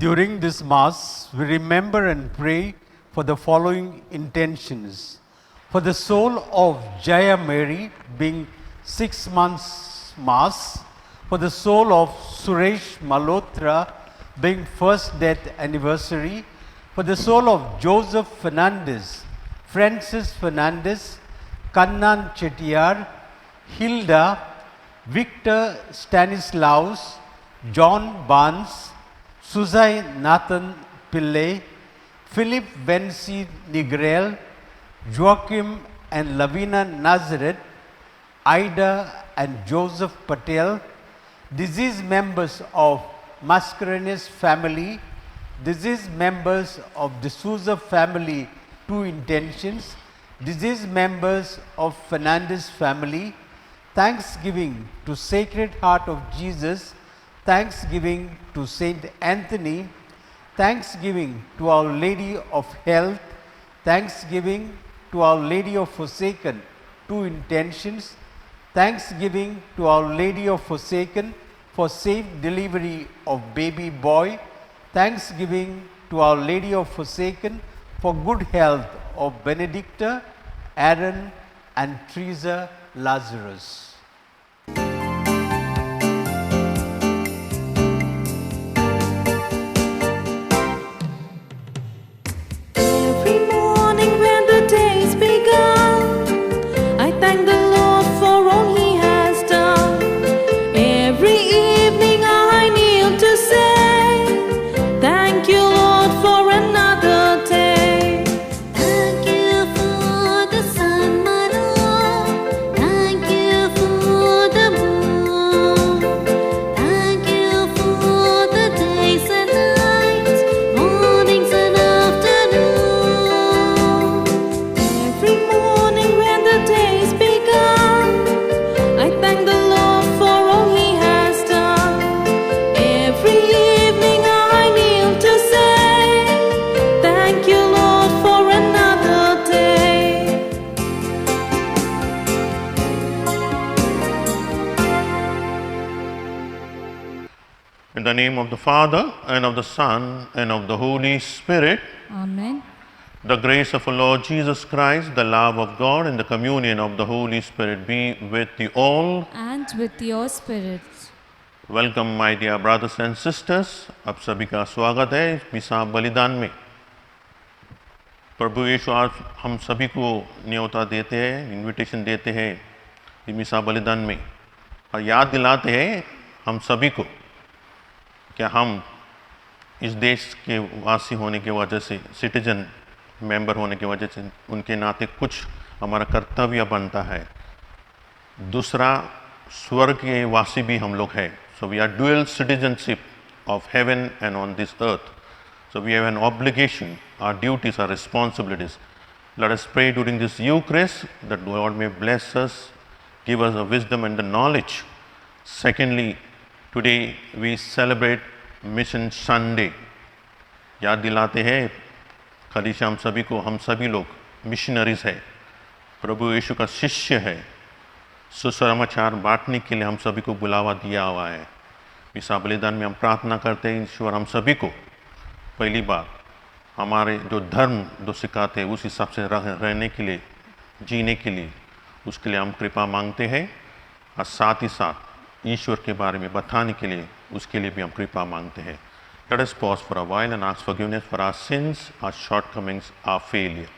During this Mass, we remember and pray for the following intentions. For the soul of Jaya Mary being 6 months Mass, for the soul of Suresh Malhotra being first death anniversary, for the soul of Joseph Fernandez, Francis Fernandez, Kannan Chettiar, Hilda, Victor Stanislaus, John Barnes, Suzai Nathan Pillay, Philip Venci Nigrel, Joachim and Lavina Nazareth, Ida and Joseph Patel, deceased members of Mascarenes family, deceased members of the Souza family, 2 intentions, deceased members of Fernandez family, thanksgiving to Sacred Heart of Jesus, thanksgiving to Saint Anthony, thanksgiving to Our Lady of Health, thanksgiving to Our Lady of Forsaken, 2 intentions, thanksgiving to Our Lady of Forsaken for safe delivery of baby boy, thanksgiving to Our Lady of Forsaken for good health of Benedicta, Aaron and Teresa Lazarus. In the name of the Father, and of the Son, and of the Holy Spirit. Amen. The grace of our Lord Jesus Christ, the love of God, and the communion of the Holy Spirit be with you all. And with your spirit. Welcome my dear brothers and sisters. आप सभी का स्वागत है मिसा बलिदान में। प्रभु यीशु आज हम सभी को न्योता देते हैं, इनविटेशन देते हैं मिसा बलिदान में, और याद दिलाते हैं हम सभी को क्या हम इस देश के वासी होने की वजह से, सिटीजन मेंबर होने की वजह से उनके नाते कुछ हमारा कर्तव्य बनता है। दूसरा, स्वर्ग के वासी भी हम लोग हैं। So we are dual citizenship of heaven and on this earth. So we have an obligation, our duties, our responsibilities. Let us pray during this Eucharist that God may bless us, give us the wisdom and the knowledge. Secondly, Today we celebrate Mission Sunday. याद दिलाते हैं कलीसिया हम सभी को, हम सभी लोग मिशनरीज है, प्रभु यीशु का शिष्य है। सुसमाचार बांटने के लिए हम सभी को बुलावा दिया हुआ है। मिसा बलिदान में हम प्रार्थना करते हैं ईश्वर हम सभी को पहली बात हमारे जो धर्म जो सिखाते हैं उस हिसाब से रहने के लिए, जीने के लिए, उसके लिए हम कृपा मांगते हैं, और साथ ही साथ ईश्वर के बारे में बताने के लिए उसके लिए भी हम कृपा मांगते हैं। Let us pause for a while and ask forgiveness for our sins, our shortcomings, our failure.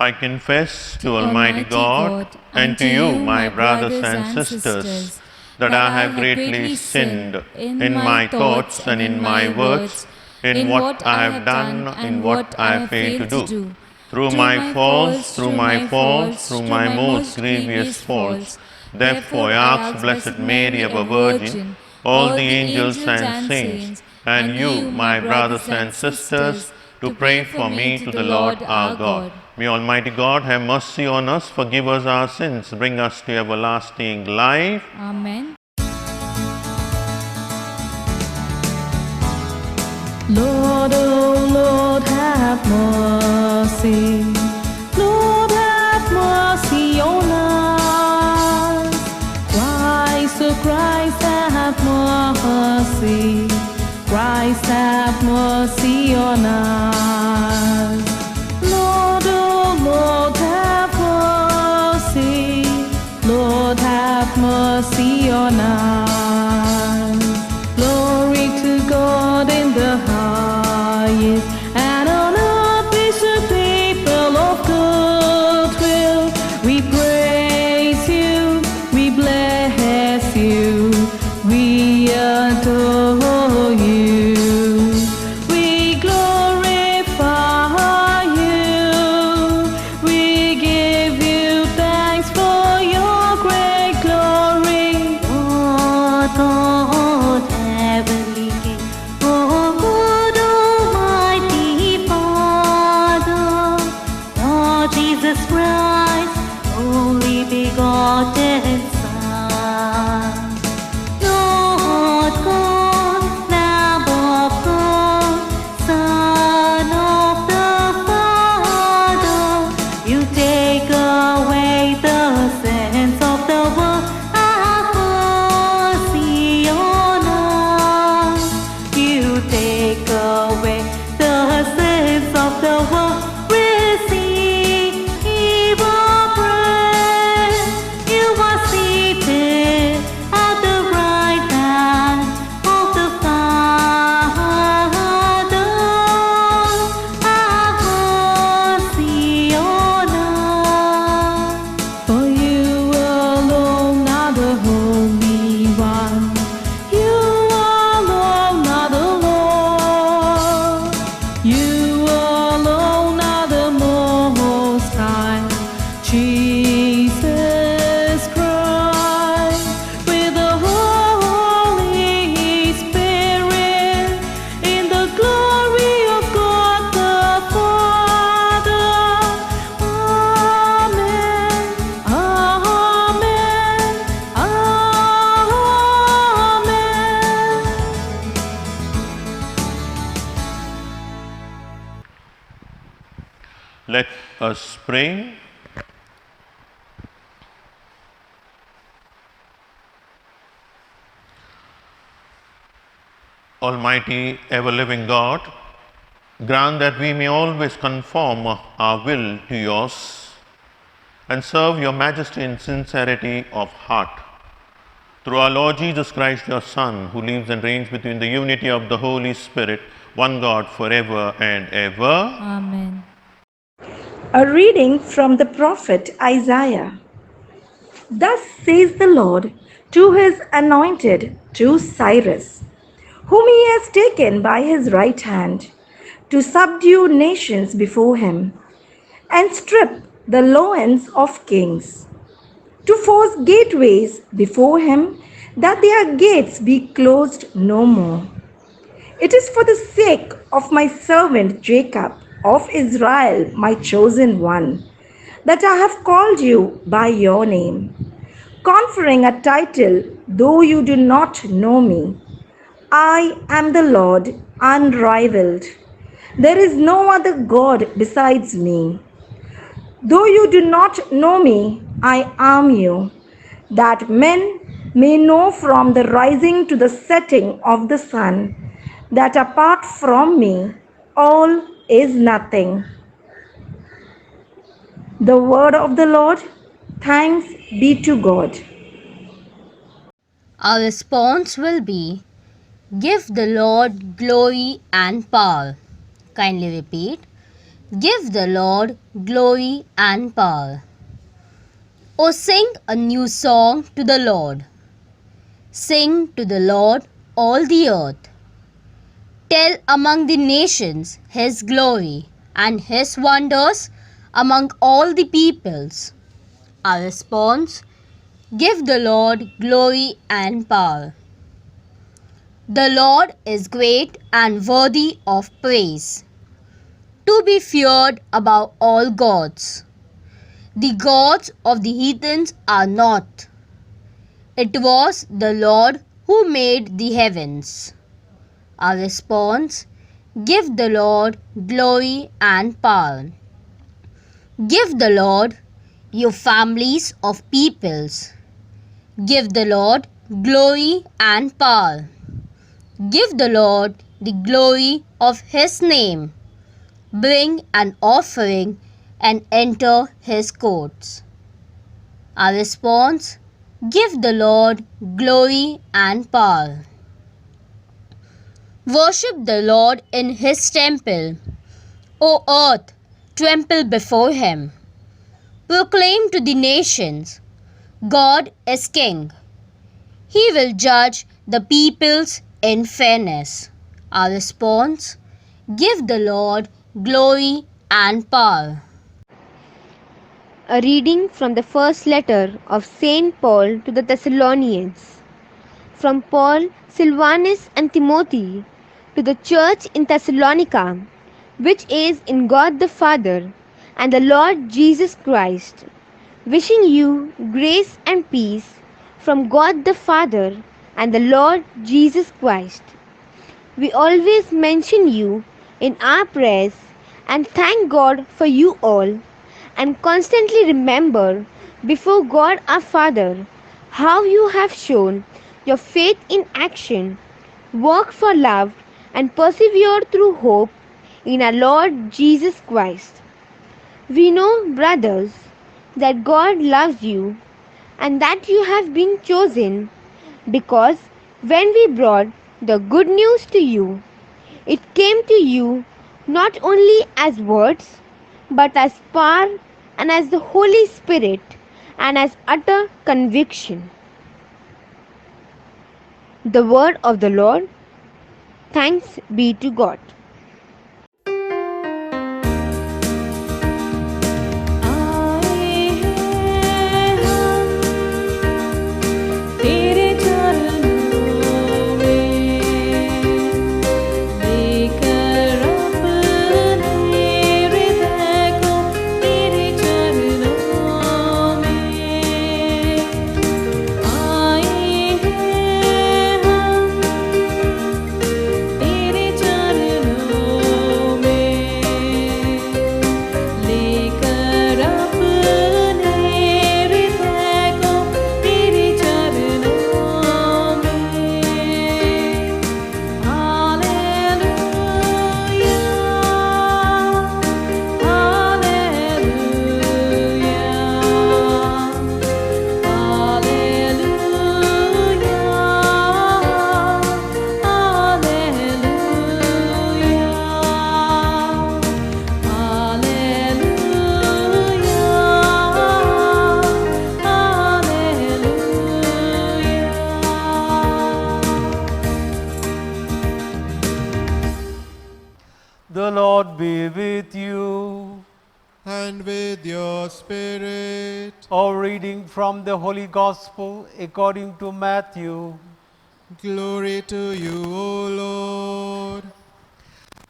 I confess to Almighty God and to you, my brothers and sisters, that I have greatly sinned in my thoughts and in my words, in what I have done, in what I have failed to do. Through my faults, through my most grievous faults. Therefore I ask Blessed Mary, our Virgin, all the angels and saints, and you, my brothers and sisters, to pray for me to the Lord our God. May Almighty God have mercy on us, forgive us our sins, bring us to everlasting life. Amen. Lord, oh Lord, have mercy. Lord, have mercy. mercy. Christ have mercy on us. Lord, oh Lord, have mercy. Lord, have mercy on us. Glory to God in the highest, and on earth peace to people of good will. We praise you, we bless you, we adore you, we glorify you, we give you thanks for your great glory. Lord God, heavenly King, oh good Almighty Father, Lord Jesus Christ, only begotten Son, Lord God, Lamb of God, Son of the Father, you take away the sins of the world. Have mercy on us. You take away the sins of the world. Receive our praise. You are seated at the right hand of the Father. Have mercy on us. For you alone are the Holy One. You alone are the Lord. You alone are the Most High. Jesus Christ, with the Holy Spirit, in the glory of God the Father. Amen. Amen. Amen. Let us pray. Almighty, ever-living God, grant that we may always conform our will to yours and serve your majesty in sincerity of heart. Through our Lord Jesus Christ, your Son, who lives and reigns between the unity of the Holy Spirit, one God, forever and ever. Amen. A reading from the prophet Isaiah. Thus says the Lord to his anointed, to Cyrus, whom he has taken by his right hand, to subdue nations before him, and strip the loins of kings, to force gateways before him, that their gates be closed no more. It is for the sake of my servant Jacob, of Israel, my chosen one, that I have called you by your name, conferring a title, though you do not know me. I am the Lord, unrivaled. There is no other God besides me. Though you do not know me, I am you, that men may know from the rising to the setting of the sun, that apart from me, all is nothing. The word of the Lord. Thanks be to God. Our response will be, give the Lord glory and power. Kindly repeat, give the Lord glory and power. O sing a new song to the Lord. Sing to the Lord all the earth. Tell among the nations his glory and his wonders among all the peoples. Our response, give the Lord glory and power. The Lord is great and worthy of praise, to be feared above all gods. The gods of the heathens are not. It was the Lord who made the heavens. Our response, give the Lord glory and power. Give the Lord, you families of peoples. Give the Lord glory and power. Give the Lord the glory of His name. Bring an offering and enter His courts. Our response: give the Lord glory and power. Worship the Lord in His temple. O earth, tremble before Him. Proclaim to the nations, God is King. He will judge the peoples in fairness. Our response: give the Lord glory and power. A reading from the first letter of St. Paul to the Thessalonians. From Paul, Silvanus, and Timothy, to the church in Thessalonica, which is in God the Father and the Lord Jesus Christ, wishing you grace and peace from God the Father and the Lord Jesus Christ. We always mention you in our prayers and thank God for you all, and constantly remember before God our Father how you have shown your faith in action, work for love, and persevere through hope in our Lord Jesus Christ. We know, brothers, that God loves you and that you have been chosen, because when we brought the good news to you, it came to you not only as words, but as power and as the Holy Spirit and as utter conviction. The word of the Lord. Thanks be to God. तेरे चरणों में लेकर अपने हृदय को, तेरे चरणों में आए हैं हम, तेरे चरणों में लेकर अपने हृदय को, तेरे चरणों में। The Lord be with you. And with your spirit. A reading from the Holy Gospel according to Matthew. Glory to you, O Lord.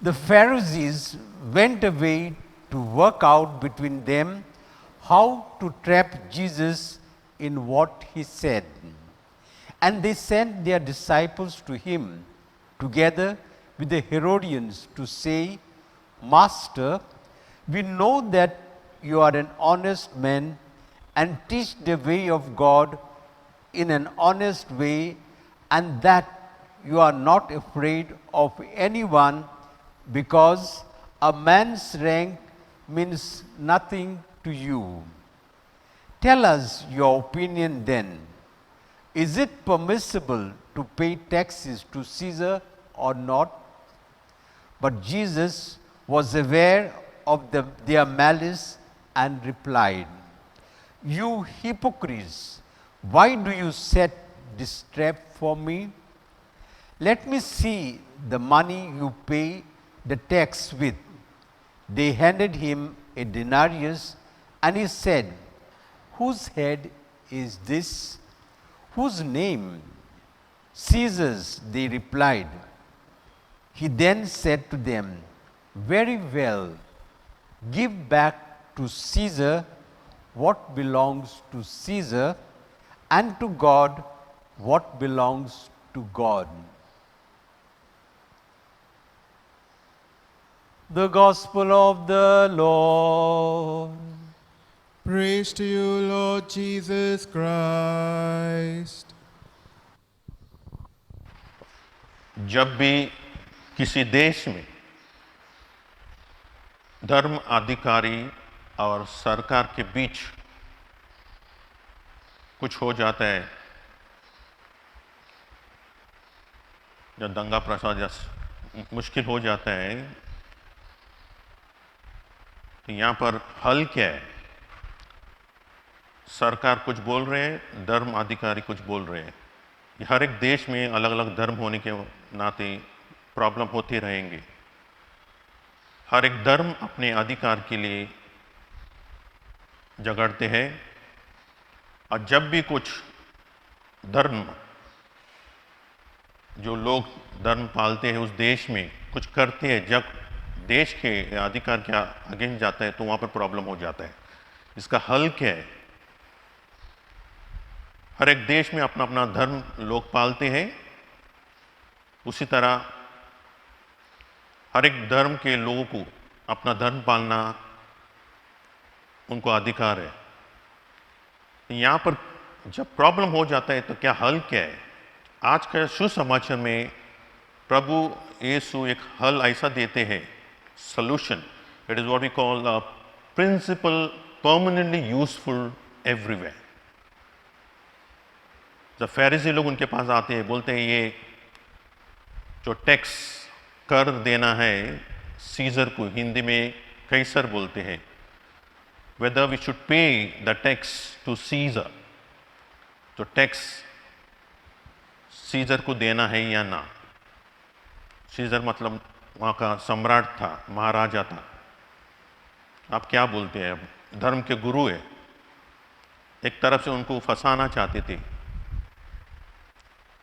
The Pharisees went away to work out between them how to trap Jesus in what he said. And they sent their disciples to him together with the Herodians to say, Master, we know that you are an honest man and teach the way of God in an honest way, and that you are not afraid of anyone, because a man's rank means nothing to you. Tell us your opinion then. Is it permissible to pay taxes to Caesar or not? But Jesus was aware of their malice and replied, You hypocrites, why do you set this trap for me? Let me see the money you pay the tax with. They handed him a denarius, and he said, Whose head is this? Whose name? Caesar's, they replied. He then said to them, Very well, give back to Caesar what belongs to Caesar, and to God what belongs to God. The Gospel of the Lord. Praise to you, Lord Jesus Christ. जब भी किसी देश में धर्म अधिकारी और सरकार के बीच कुछ हो जाता है, जब दंगा प्रसाद या मुश्किल हो जाता है, तो यहाँ पर हल क्या है? सरकार कुछ बोल रहे हैं, धर्म अधिकारी कुछ बोल रहे हैं। हर एक देश में अलग अलग धर्म होने के नाते प्रॉब्लम होती रहेंगी। हर एक धर्म अपने अधिकार के लिए झगड़ते हैं, और जब भी कुछ धर्म, जो लोग धर्म पालते हैं उस देश में कुछ करते हैं, जब देश के अधिकार के अगेंस्ट जाता है तो वहाँ पर प्रॉब्लम हो जाता है। इसका हल क्या है? हर एक देश में अपना अपना धर्म लोग पालते हैं, उसी तरह हर एक धर्म के लोगों को अपना धर्म पालना उनको अधिकार है। यहाँ पर जब प्रॉब्लम हो जाता है तो क्या हल क्या है? आज का सुसमाचार में प्रभु यीशु एक हल ऐसा देते हैं, solution. It is what we call a principle permanently useful everywhere. जब फैरिसी लोग उनके पास आते हैं, बोलते हैं ये जो टैक्स कर देना है सीजर को, हिंदी में कैसर बोलते हैं, whether we should pay the tax to Caesar, तो टैक्स सीजर को देना है या ना। सीजर मतलब वहाँ का सम्राट था, महाराजा था। आप क्या बोलते हैं? अब धर्म के गुरु है, एक तरफ से उनको फंसाना चाहते थे।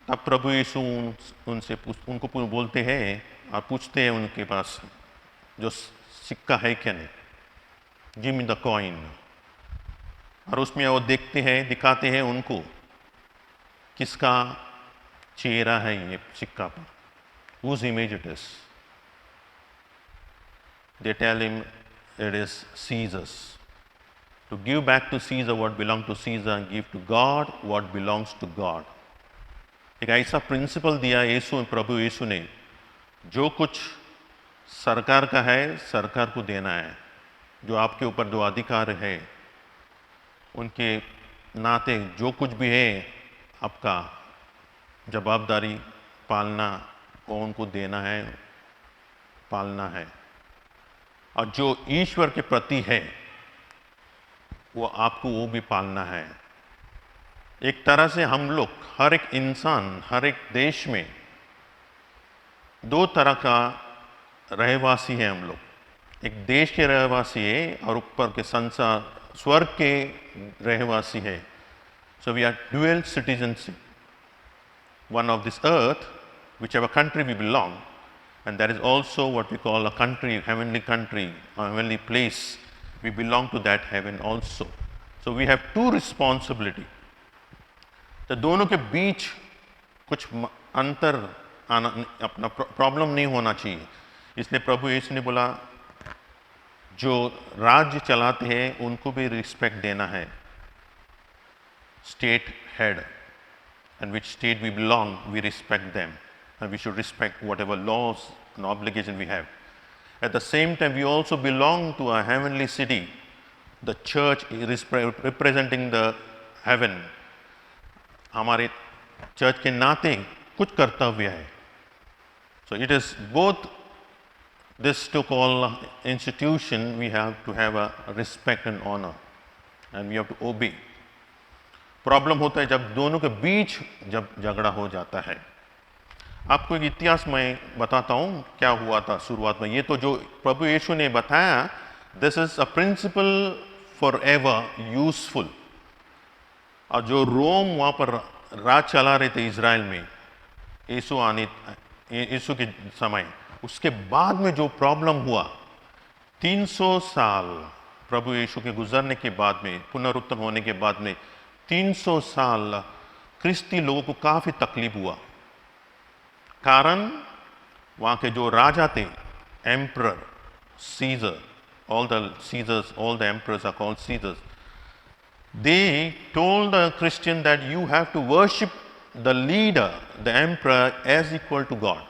तब प्रभु यीशु उनसे उनको बोलते हैं और पूछते हैं उनके पास जो सिक्का है क्या नहीं, गिव मी द कॉइन। और उसमें वो देखते हैं, दिखाते हैं उनको किसका चेहरा है ये सिक्का पर, whose image it is. They tell him it is Caesar's. To give back to Caesar what belongs to Caesar and give to God what belongs to God. एक ऐसा प्रिंसिपल दिया यीशु, प्रभु यीशु ने, जो कुछ सरकार का है सरकार को देना है, जो आपके ऊपर जो अधिकार है उनके नाते जो कुछ भी है आपका जवाबदारी पालना वो उनको देना है, पालना है। और जो ईश्वर के प्रति है वो आपको वो भी पालना है। एक तरह से हम लोग, हर एक इंसान, हर एक देश में दो तरह का रहवासी है हम लोग। एक देश के रहवासी है और ऊपर के संसार स्वर्ग के रहवासी है। So we are dual citizenship, one of this earth, whichever country we belong, and that is also what we call a country, heavenly country, a heavenly place. We belong to that heaven also. So we have two responsibility. तो दोनों के बीच कुछ अंतर आना, अपना problem नहीं होना चाहिए। इसलिए प्रभु यीशु ने बोला जो राज्य चलाते हैं उनको भी रिस्पेक्ट देना है। State head, and which state we belong, we respect them, and we should respect whatever laws and obligation we have. At the same time, we also belong to a heavenly city. The church is representing the heaven. हमारे church के नाते कुछ कर्तव्य है। So it is both this to call institution, we have to have a respect and honor, and we have to obey. Problem होता है जब दोनों के बीच जब झगड़ा हो जाता है। आपको एक इतिहास मैं बताता हूँ क्या हुआ था शुरुआत में। ये तो जो प्रभु यीशु ने बताया, this is a principle forever useful. और जो रोम वहाँ पर राज चला रहे थे इज़राइल में यीशु के समय, उसके बाद में जो प्रॉब्लम हुआ 300 साल प्रभु यीशु के गुजरने के बाद में, पुनरुत्थान होने के बाद में 300 साल ख्रिस्ती लोगों को काफ़ी तकलीफ हुआ। कारण वहाँ के जो राजा थे, emperor, Caesar, all the emperors are called Caesars. They told the Christian that you have to worship the leader, the emperor, as equal to God.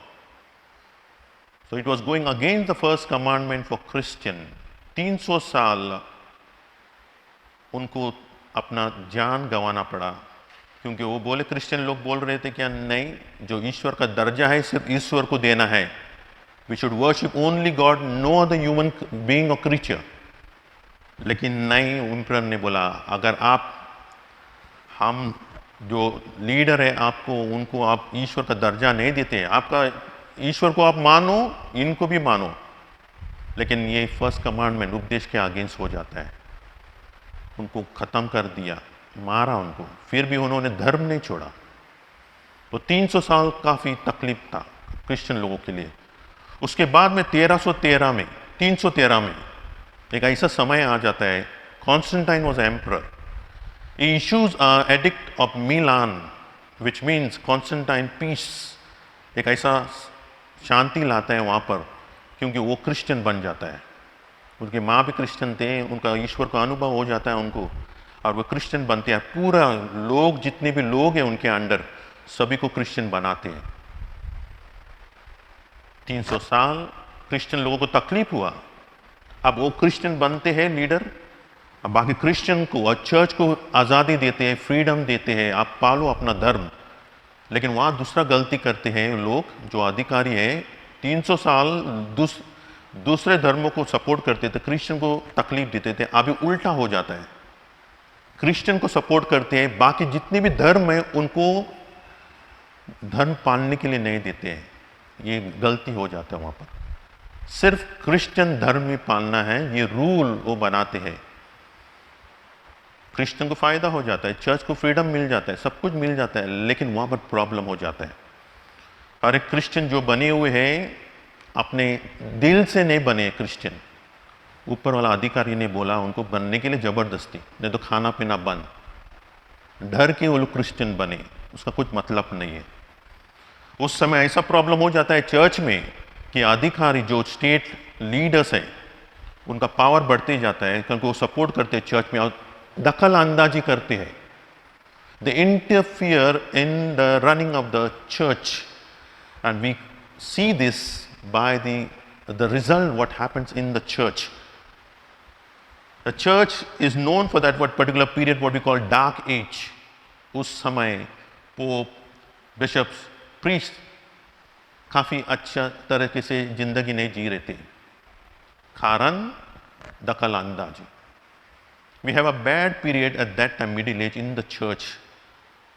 So it was going against the first commandment for Christian. 300 साल उनको अपना जान गंवाना पड़ा, क्योंकि वो बोले, Christian लोग बोल रहे थे कि नहीं, जो ईश्वर का दर्जा है सिर्फ ईश्वर को देना है. We should worship only God, no other human being or creature. लेकिन नहीं, एम्परर ने बोला, अगर आप, हम जो लीडर है आपको, उनको आप ईश्वर का दर्जा नहीं देते, आपका ईश्वर को आप मानो, इनको भी मानो, लेकिन ये फर्स्ट कमांडमेंट उपदेश के अगेंस्ट हो जाता है. उनको ख़त्म कर दिया, मारा उनको, फिर भी उन्होंने धर्म नहीं छोड़ा. तो 300 साल काफ़ी तकलीफ था क्रिश्चियन लोगों के लिए. उसके बाद में 313 में एक ऐसा समय आ जाता है, Constantine was emperor. He issues an edict of Milan, which means Constantine peace. एक ऐसा शांति लाता है वहाँ पर, क्योंकि वो क्रिश्चियन बन जाता है. उनके माँ भी क्रिश्चियन थे, उनका ईश्वर का अनुभव हो जाता है उनको, और वो क्रिश्चियन बनते हैं. पूरा लोग, जितने भी लोग हैं उनके अंडर, सभी को क्रिश्चियन बनाते हैं. 300 साल क्रिश्चियन लोगों को तकलीफ हुआ. अब वो क्रिश्चियन बनते हैं लीडर, अब बाकी क्रिश्चियन को और चर्च को आज़ादी देते हैं, फ्रीडम देते हैं, आप पालो अपना धर्म. लेकिन वहाँ दूसरा गलती करते हैं लोग, जो अधिकारी हैं. 300 साल दूसरे धर्मों को सपोर्ट करते थे, क्रिश्चियन को तकलीफ देते थे. अभी उल्टा हो जाता है, क्रिश्चियन को सपोर्ट करते हैं, बाकी जितने भी धर्म हैं उनको धर्म पालने के लिए नहीं देते हैं. ये गलती हो जाता है वहाँ पर. सिर्फ क्रिश्चियन धर्म में पालना है, ये रूल वो बनाते हैं. क्रिश्चियन को फायदा हो जाता है, चर्च को फ्रीडम मिल जाता है, सब कुछ मिल जाता है, लेकिन वहाँ पर प्रॉब्लम हो जाता है. हर एक क्रिश्चियन जो बने हुए हैं, अपने दिल से नहीं बने क्रिश्चियन. ऊपर वाला अधिकारी ने बोला उनको बनने के लिए जबरदस्ती, नहीं तो खाना पीना बंद, डर के वो लोग क्रिश्चियन बने, उसका कुछ मतलब नहीं है. उस समय ऐसा प्रॉब्लम हो जाता है चर्च में कि अधिकारी जो स्टेट लीडर्स है, उनका पावर बढ़ते जाता है, क्योंकि वो सपोर्ट करते हैं चर्च में और दखल अंदाजी करते हैं. They interfere in the running of the church, and we see this by the result what happens in the church. The church is known for that what particular period what we call dark age. उस समय pope, bishops, priest काफ़ी अच्छा तरीके से जिंदगी नहीं जी रहे थे, कारण दखल अंदाजी. We have a bad period at that time, middle age, in the church.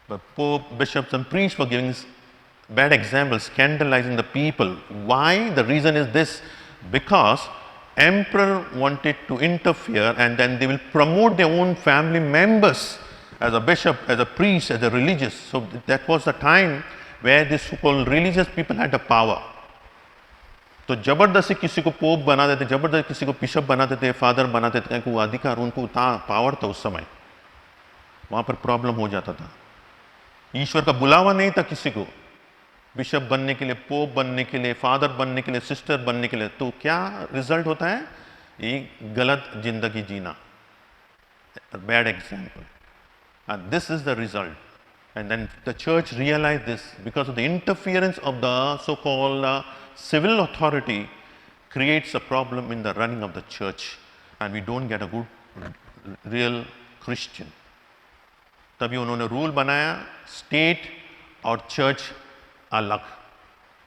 But Pope, bishops and priests were giving bad examples, scandalizing the people. Why? The reason is this: because emperor wanted to interfere, and then they will promote their own family members as a bishop, as a priest, as a religious. So that was the time where these so-called religious people had the power. तो जबरदस्ती किसी को pope बना देते, जबरदस्ती किसी को bishop बना देते, फादर बना देते, क्योंकि वो अधिकार, उनको पावर था उस समय. वहाँ पर प्रॉब्लम हो जाता था. ईश्वर का बुलावा नहीं था किसी को बिशप बनने के लिए, पोप बनने के लिए, फादर बनने के लिए, सिस्टर बनने के लिए. तो क्या रिजल्ट होता है? ये गलत जिंदगी जीना, bad example. And this is the result. And then the church realized this, because of the interference of the so-called civil authority creates a problem in the running of the church, and we don't get a good real Christian. तभी उन्होंने rule बनाया, state और church अलग.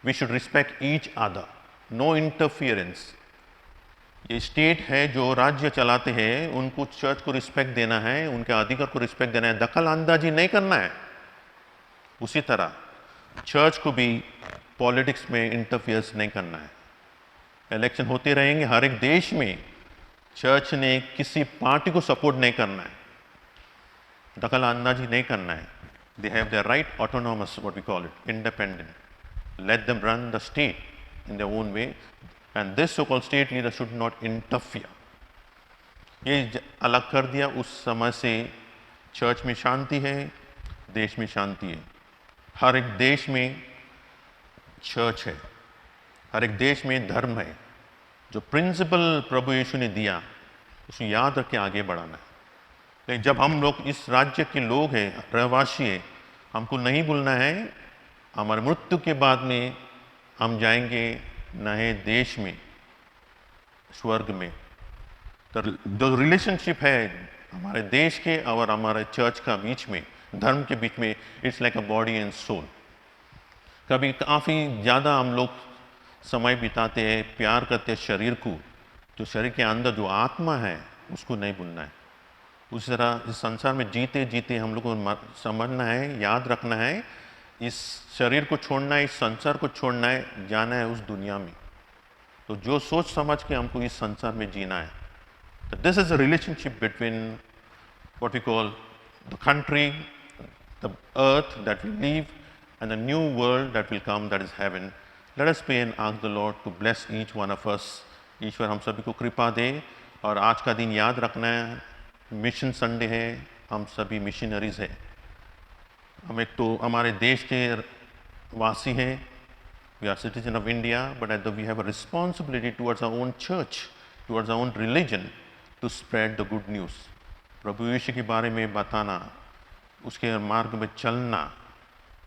We should respect each other, no interference. ये state है जो राज्य चलाते हैं, उनको चर्च को रिस्पेक्ट देना है, उनके अधिकार को रिस्पेक्ट देना है, दखल अंदाजी नहीं करना है. उसी तरह चर्च को भी पॉलिटिक्स में इंटरफियर्स नहीं करना है. इलेक्शन होते रहेंगे हर एक देश में, चर्च ने किसी पार्टी को सपोर्ट नहीं करना है, दखल अंदाजी नहीं करना है. They have their right, autonomous what we call it, independent. Let them run the state in their own way, and this so called state leader should not interfere. ये अलग कर दिया. उस समय से चर्च में शांति है, देश में शांति है. हर एक देश में चर्च है, हर एक देश में धर्म है. जो प्रिंसिपल प्रभु यीशु ने दिया उसको याद रख के आगे बढ़ाना है. लेकिन जब हम लोग इस राज्य के लोग हैं, रहवासी हैं, हमको नहीं भूलना है हमारे मृत्यु के बाद में हम जाएंगे नए देश में, स्वर्ग में। तो जो रिलेशनशिप है हमारे देश के और हमारे चर्च का बीच में, धर्म के बीच में, it's like a body and soul. कभी काफ़ी ज़्यादा हम लोग समय बिताते हैं, प्यार करते हैं शरीर को, जो शरीर के अंदर जो आत्मा है उसको नहीं भूलना है। उस तरह इस संसार में जीते जीते हम लोग को समझना है, याद रखना है, इस शरीर को छोड़ना है, इस संसार को छोड़ना है, जाना है उस दुनिया में। तो जो सोच समझ के हमको इस संसार में जीना है। तो this is a relationship between what we call the country, the earth that we live and the new world that will come, that is heaven. Let us pray and ask the Lord to bless each one of us. ईश्वर हम सभी को कृपा दे। और आज का दिन याद रखना है, मिशन संडे है, हम सभी मिशनरीज हैं। हम एक तो हमारे देश के वासी हैं, we are citizen of India, but we have a responsibility towards our own church, towards our own religion, to spread the good news. प्रभु यीशु के बारे में बताना, उसके मार्ग में चलना,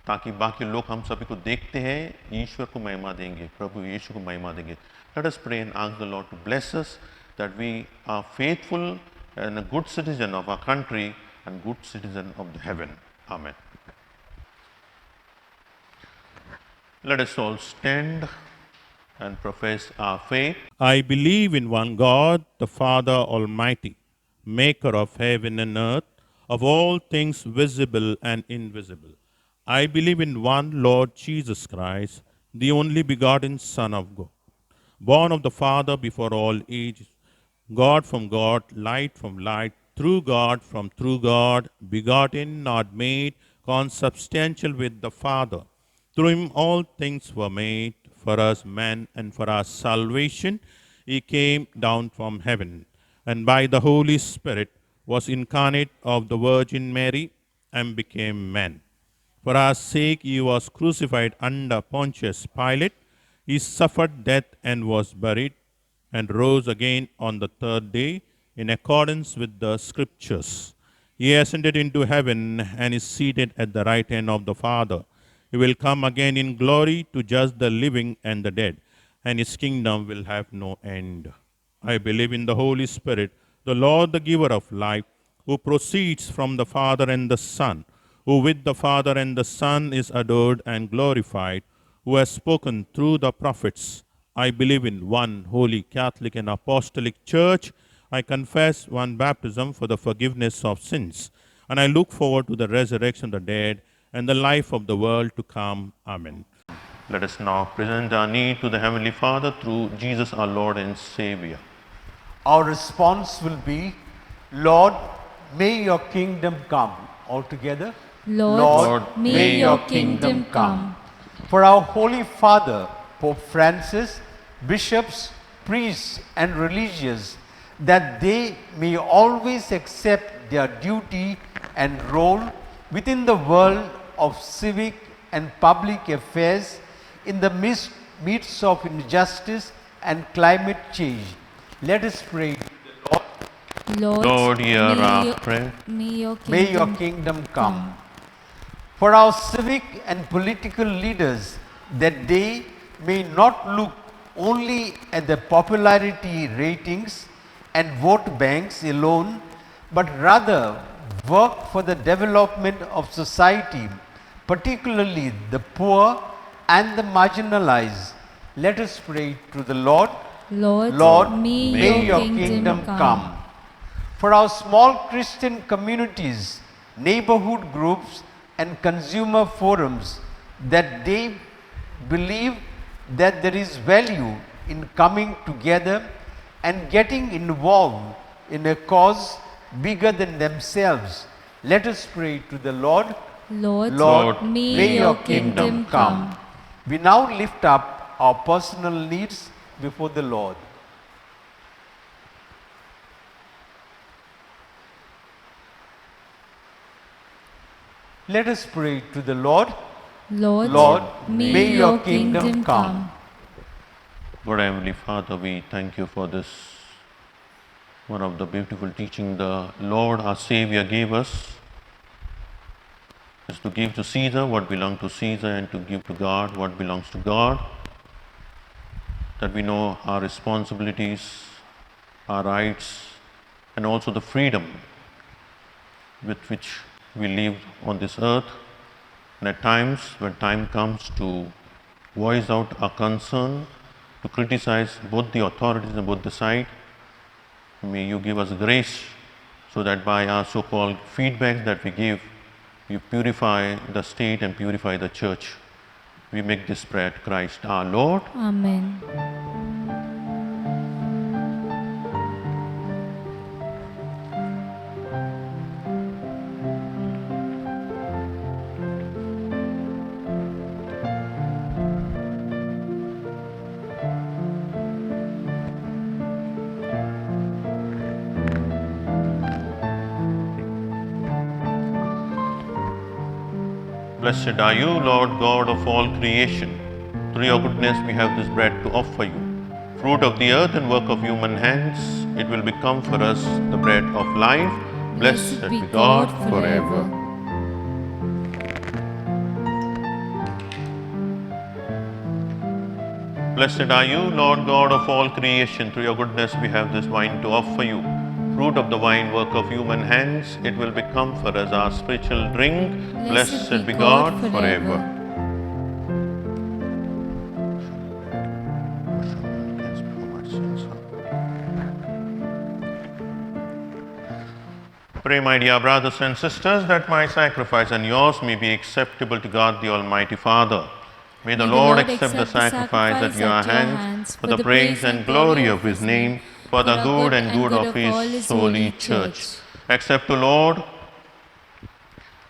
ताकि बाकी लोग हम सभी को देखते हैं, ईश्वर को महिमा देंगे, प्रभु यीशु को महिमा देंगे। Let us pray and ask the Lord to bless us, that we are faithful and a good citizen of our country and good citizen of the heaven. Amen. Let us all stand and profess our faith. I believe in one God, the Father Almighty, maker of heaven and earth, of all things visible and invisible. I believe in one Lord Jesus Christ, the only begotten Son of God, born of the Father before all ages, God from God, light from light, true God from true God, begotten, not made, consubstantial with the Father. Through him all things were made. For us men and for our salvation he came down from heaven, and by the Holy Spirit was incarnate of the Virgin Mary and became man. For our sake he was crucified under Pontius Pilate. He suffered death and was buried, and rose again on the third day in accordance with the Scriptures. He ascended into heaven and is seated at the right hand of the Father. He will come again in glory to judge the living and the dead, and his kingdom will have no end. I believe in the Holy Spirit, the Lord, the giver of life, who proceeds from the Father and the Son, who with the Father and the Son is adored and glorified, who has spoken through the prophets. I believe in one holy Catholic and Apostolic Church. I confess one baptism for the forgiveness of sins, and I look forward to the resurrection of the dead and the life of the world to come. Amen. Let us now present our need to the Heavenly Father through Jesus our Lord and Savior. Our response will be, Lord, may your kingdom come. All together. Lord, may your kingdom come. For our Holy Father, Pope Francis, bishops, priests, and religious, that they may always accept their duty and role within the world of civic and public affairs in the midst of injustice and climate change. Let us pray. Lord, hear our prayer. May your kingdom come. For our civic and political leaders, that they may not look only at the popularity ratings and vote banks alone, but rather work for the development of society, particularly the poor and the marginalized. Let us pray to the Lord. Lord, may your kingdom come. For our small Christian communities, neighborhood groups, and consumer forums, that they believe that there is value in coming together and getting involved in a cause bigger than themselves. Let us pray to the Lord. Lord, may your kingdom come. We now lift up our personal needs before the Lord. Let us pray to the Lord. Lord, may your kingdom come. Lord Heavenly Father, we thank you for this one of the beautiful teaching the Lord our Savior gave us. is to give to Caesar what belongs to Caesar and to give to God what belongs to God. That we know our responsibilities, our rights, and also the freedom with which we live on this earth. And at times, when time comes to voice out our concern, to criticize both the authorities and both the side, may you give us grace so that by our so-called feedback that we give, we purify the state and purify the church. We make this prayer to Christ our Lord. Amen. Blessed are you, Lord God of all creation. Through your goodness we have this bread to offer you. Fruit of the earth and work of human hands, it will become for us the bread of life. Blessed be God forever. Blessed are you, Lord God of all creation. Through your goodness we have this wine to offer you. Fruit of the vine, work of human hands, it will become for us our spiritual drink. Blessed be God forever. Pray, my dear brothers and sisters, that my sacrifice and yours may be acceptable to God the Almighty Father. May the Lord accept the sacrifice at your hands for the praise and glory of His name, for the good and good of His holy church. Accept, O Lord,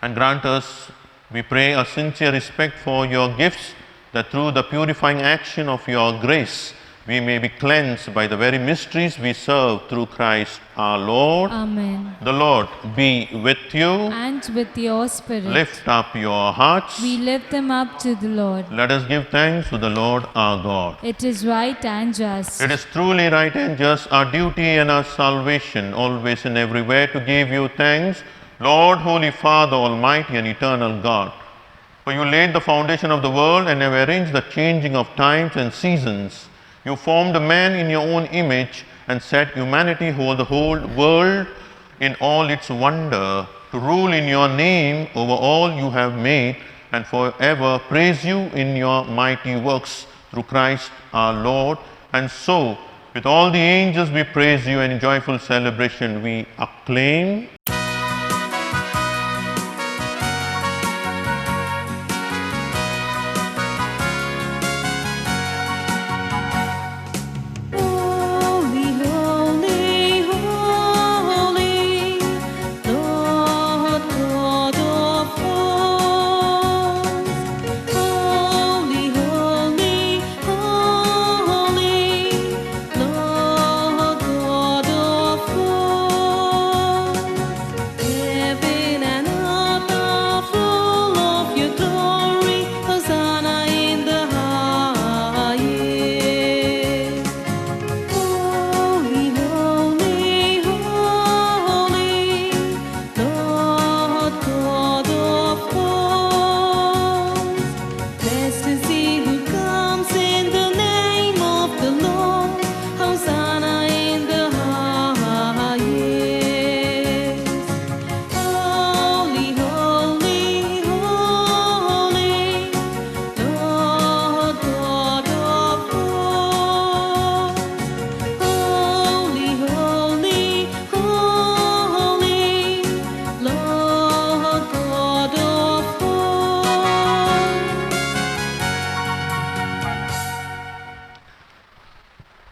and grant us, we pray, a sincere respect for your gifts, that through the purifying action of your grace, we may be cleansed by the very mysteries we serve through Christ our Lord. Amen. The Lord be with you. And with your spirit. Lift up your hearts. We lift them up to the Lord. Let us give thanks to the Lord our God. It is right and just. It is truly right and just, our duty and our salvation, always and everywhere to give you thanks, Lord, Holy Father, Almighty and Eternal God. For you laid the foundation of the world and have arranged the changing of times and seasons. You formed man in your own image and set humanity over the whole world in all its wonder, to rule in your name over all you have made, and forever praise you in your mighty works through Christ our Lord. And so, with all the angels we praise you, and in joyful celebration we acclaim.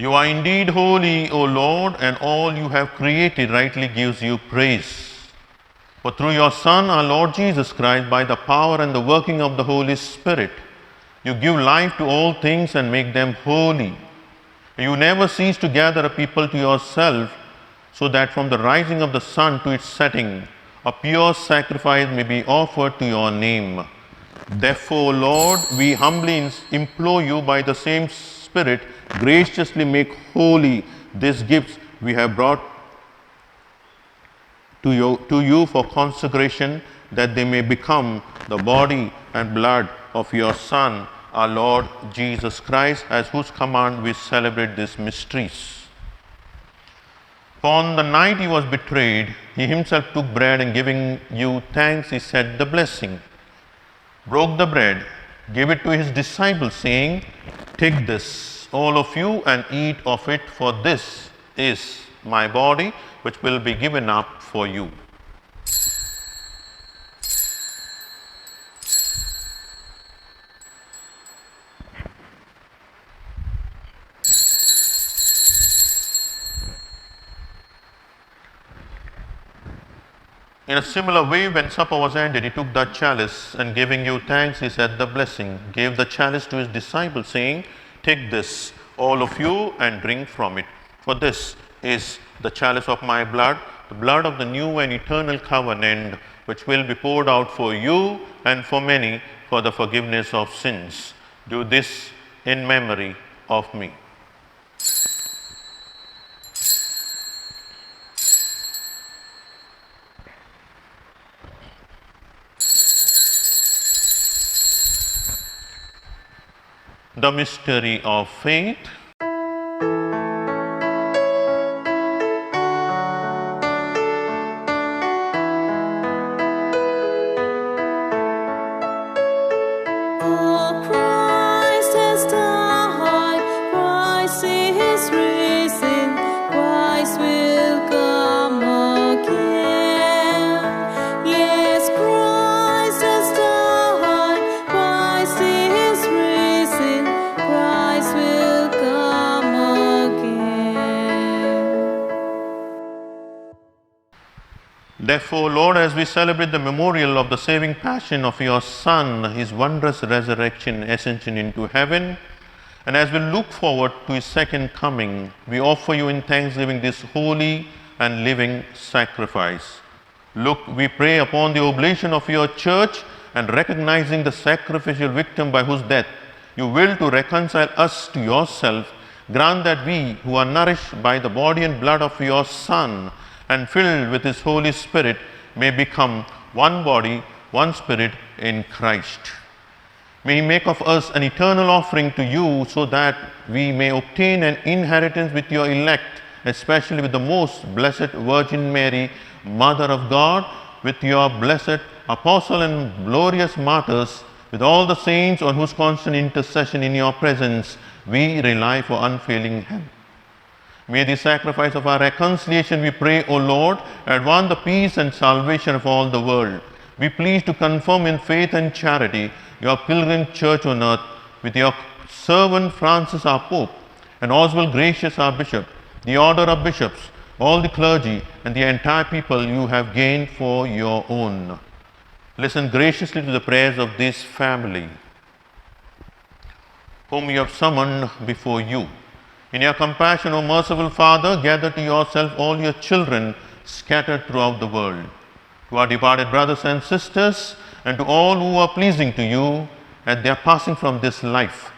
You are indeed holy, O Lord, and all you have created rightly gives you praise. For through your Son, our Lord Jesus Christ, by the power and the working of the Holy Spirit, you give life to all things and make them holy. You never cease to gather a people to yourself, so that from the rising of the sun to its setting, a pure sacrifice may be offered to your name. Therefore, Lord, we humbly implore you by the same Spirit, graciously make holy these gifts we have brought to you for consecration, that they may become the body and blood of your Son, our Lord Jesus Christ, as whose command we celebrate these mysteries. On the night he was betrayed, he himself took bread and giving you thanks, he said the blessing, broke the bread, gave it to his disciples, saying, "Take this, all of you, and eat of it, for this is my body, which will be given up for you." In a similar way, when supper was ended, he took that chalice, and giving you thanks, he said the blessing, gave the chalice to his disciples, saying, "Take this, all of you, and drink from it. For this is the chalice of my blood, the blood of the new and eternal covenant, which will be poured out for you and for many for the forgiveness of sins. Do this in memory of me." The mystery of faith. Oh, Christ has died, Christ is risen, Christ will come again. Yes, Christ has died, Christ is risen, Christ will come again. Therefore, Lord, as we celebrate the memorial of the saving passion of your Son, his wondrous resurrection, ascension into heaven, and as we look forward to his second coming, we offer you in thanksgiving this holy and living sacrifice. Look, we pray upon the oblation of your church, and recognizing the sacrificial victim by whose death you will to reconcile us to yourself, grant that we, who are nourished by the body and blood of your Son and filled with his Holy Spirit, may become one body, one spirit in Christ. May he make of us an eternal offering to you, so that we may obtain an inheritance with your elect, especially with the most blessed Virgin Mary, Mother of God, with your blessed apostle and glorious martyrs, with all the saints on whose constant intercession in your presence we rely for unfailing help. May the sacrifice of our reconciliation, we pray, O Lord, advance the peace and salvation of all the world. Be pleased to confirm in faith and charity your pilgrim church on earth, with your servant Francis our Pope, and Oswald Gracious our Bishop, the order of bishops, all the clergy, and the entire people you have gained for your own. Listen graciously to the prayers of this family, whom you have summoned before you. In your compassion, O merciful Father, gather to yourself all your children scattered throughout the world. To our departed brothers and sisters, and to all who are pleasing to you at their passing from this life,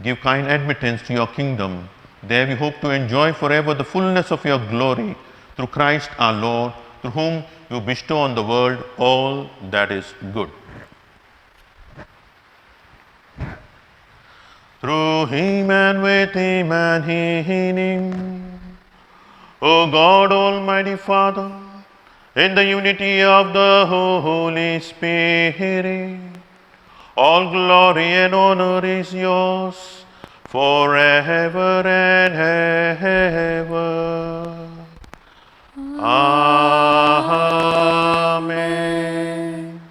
give kind admittance to your kingdom. There we hope to enjoy forever the fullness of your glory, through Christ our Lord, through whom you bestow on the world all that is good. Through him and with him and in him, O God, Almighty Father, in the unity of the Holy Spirit, all glory and honor is yours forever and ever. Amen.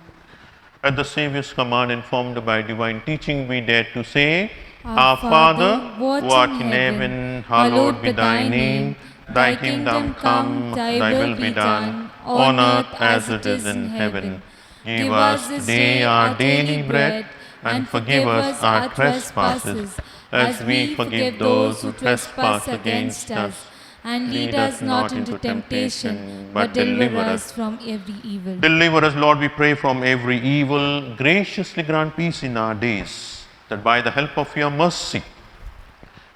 At the Saviour's command, informed by divine teaching, we dare to say, Our Father, who art in heaven, hallowed be thy name. Thy kingdom come, thy will be done, on earth as it is in heaven. Give us this day our daily bread, and forgive us our trespasses, as we forgive those who trespass against us. And lead us not into temptation, but deliver us from every evil. Deliver us, Lord, we pray, from every evil. Graciously grant peace in our days, that by the help of your mercy,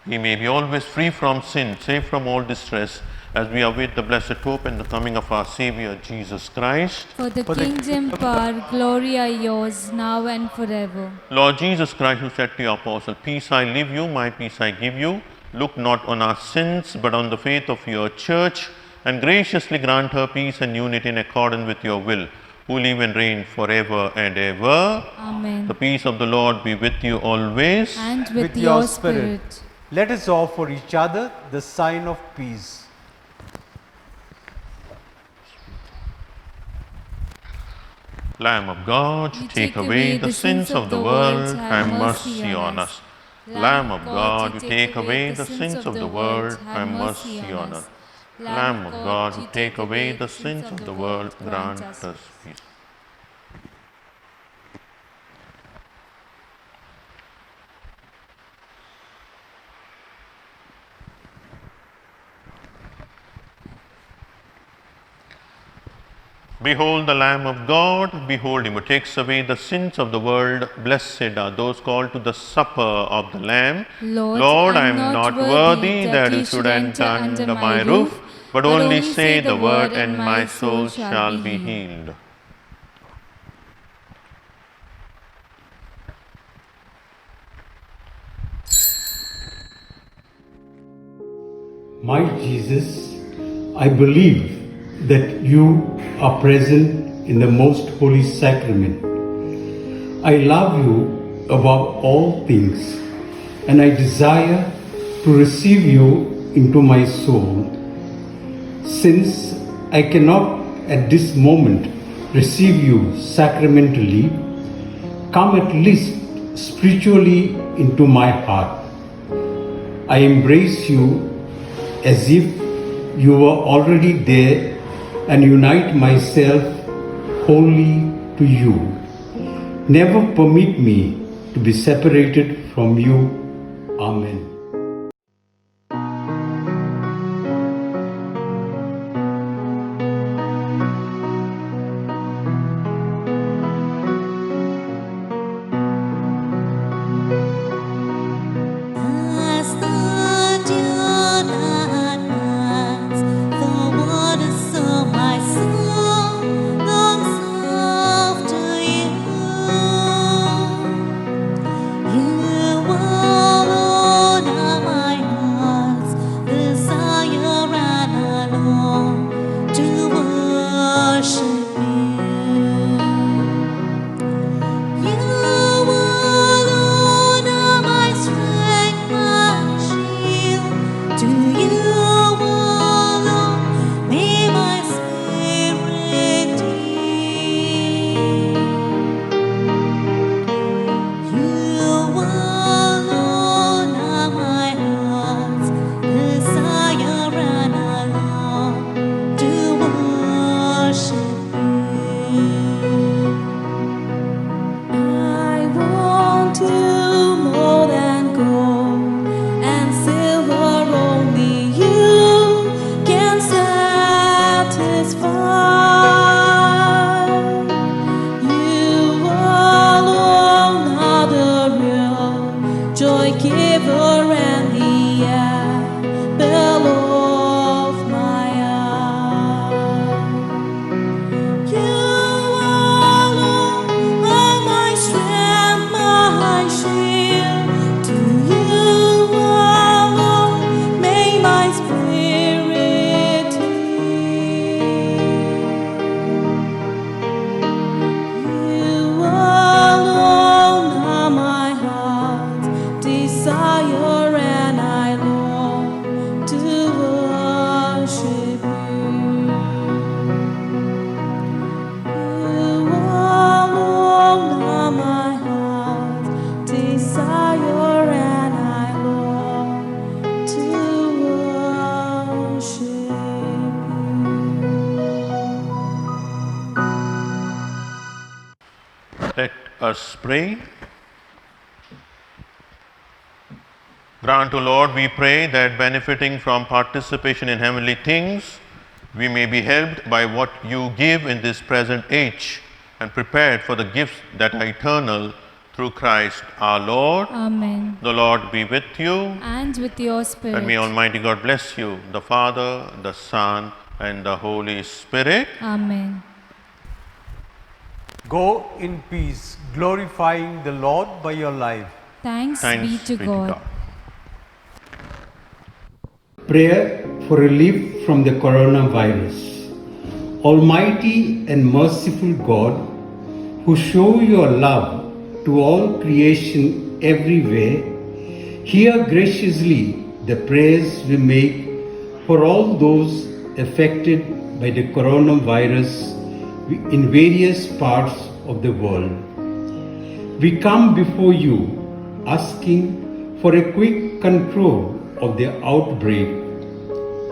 we may be always free from sin, safe from all distress, as we await the blessed hope and the coming of our Savior Jesus Christ. For the kingdom, power, glory are yours, now and forever. Lord Jesus Christ, who said to your apostle, "Peace I leave you, my peace I give you," look not on our sins, but on the faith of your church, and graciously grant her peace and unity in accordance with your will, who live and reign forever and ever. Amen. The peace of the Lord be with you always. And with your spirit. Let us offer each other the sign of peace. Lamb of God, you take away the sins of the world, have mercy on us. Lamb of God, you take away the sins of the world, have mercy on us. Lamb of God, you take away the sins of the world, grant us peace. Behold the Lamb of God, behold him who takes away the sins of the world. Blessed are those called to the supper of the Lamb. Lord, I am not worthy that you should enter under my roof, but only say the word and my soul shall be healed. My Jesus, I believe that you are present in the most holy sacrament. I love you above all things, and I desire to receive you into my soul. Since I cannot at this moment receive you sacramentally, come at least spiritually into my heart. I embrace you as if you were already there and unite myself wholly to you. Never permit me to be separated from you. Amen. As the dew that pants, the waters of my soul longs after you. You alone are my heart's desire, and I long to worship you. You alone are my strength, my shield. To you alone may my spirit yield. You alone are my heart's desire, and I long to worship you. I want you more than gold and silver, only you can satisfy. You alone are the real joy giver and the apple of my eye. You alone are my strength, my shield. To you alone may my spirit yield. You alone are my heart's desire, and I long to worship you. You alone are my heart's desire, and I long to worship you. Let us pray. Grant, O Lord, we pray, that benefiting from participation in heavenly things, we may be helped by what you give in this present age, and prepared for the gifts that are eternal through Christ our Lord. Amen. The Lord be with you. And with your And spirit. may Almighty God bless you, the Father, the Son, and the Holy Spirit. Amen. Go in peace, glorifying the Lord by your life. Thanks, Thanks be to God. Prayer for relief from the coronavirus. Almighty and merciful God, who show your love to all creation everywhere, hear graciously the prayers we make for all those affected by the coronavirus in various parts of the world. We come before you asking for a quick control of the outbreak,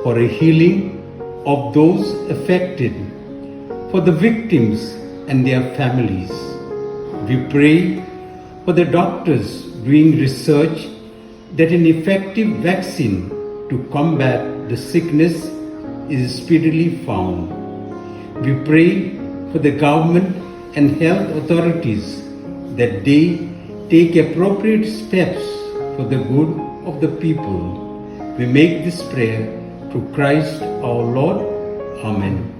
for a healing of those affected, for the victims and their families. We pray for the doctors doing research that an effective vaccine to combat the sickness is speedily found. We pray for the government and health authorities that they take appropriate steps for the good of the people. We make this prayer through Christ our Lord. Amen.